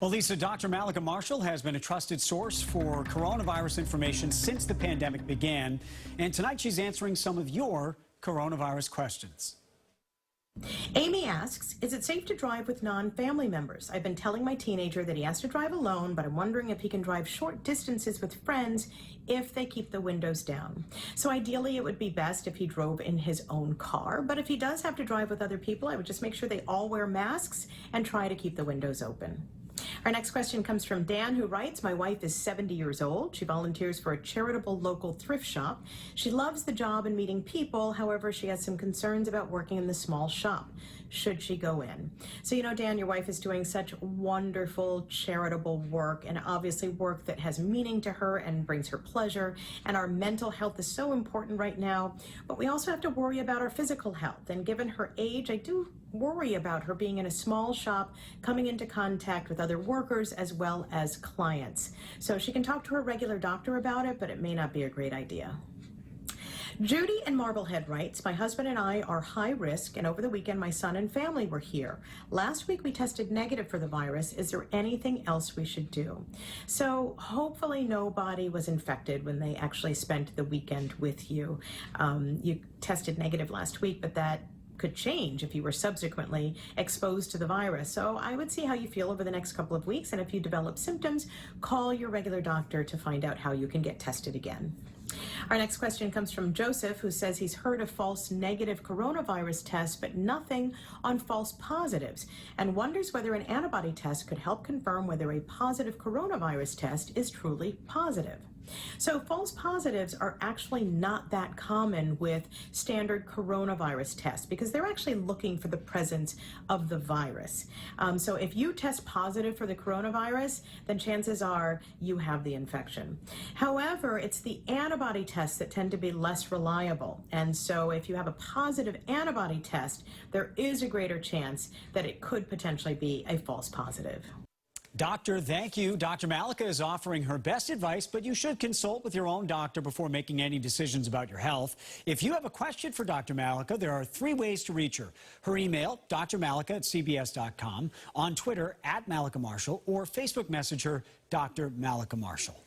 Well, Lisa, Dr. Mallika Marshall has been a trusted source for coronavirus information since the pandemic began. And tonight she's answering some of your coronavirus questions. Amy asks, is it safe to drive with non-family members? I've been telling my teenager that he has to drive alone, but I'm wondering if he can drive short distances with friends if they keep the windows down. So ideally, it would be best if he drove in his own car, but if he does have to drive with other people, I would just make sure they all wear masks and try to keep the windows open. Our next question comes from Dan, who writes, my wife is 70 years old. She volunteers for a charitable local thrift shop. She loves the job and meeting people. However, she has some concerns about working in the small shop. Should she go in? So, you know, Dan, your wife is doing such wonderful charitable work, and obviously work that has meaning to her and brings her pleasure. And our mental health is so important right now. But we also have to worry about our physical health. And given her age, I do worry about her being in a small shop, coming into contact with other workers as well as clients. So she can talk to her regular doctor about it, but it may not be a great idea. Judy in Marblehead writes, my husband and I are high risk, and over the weekend my son and family were here. Last week we tested negative for the virus. Is there anything else we should do? So hopefully nobody was infected when they actually spent the weekend with you. You tested negative last week, but that could change if you were subsequently exposed to the virus. So I would see how you feel over the next couple of weeks, and if you develop symptoms, call your regular doctor to find out how you can get tested again. Our next question comes from Joseph, who says he's heard of false negative coronavirus tests, but nothing on false positives, and wonders whether an antibody test could help confirm whether a positive coronavirus test is truly positive. So false positives are actually not that common with standard coronavirus tests because they're actually looking for the presence of the virus. So if you test positive for the coronavirus, then chances are you have the infection. However, it's the antibody tests that tend to be less reliable. And so if you have a positive antibody test, there is a greater chance that it could potentially be a false positive. Doctor, thank you. Dr. Mallika is offering her best advice, but you should consult with your own doctor before making any decisions about your health. If you have a question for Dr. Mallika, there are 3 ways to reach her. Her email, drmallika@cbs.com, on Twitter, @Mallika Marshall, or Facebook Messenger, Dr. Mallika Marshall.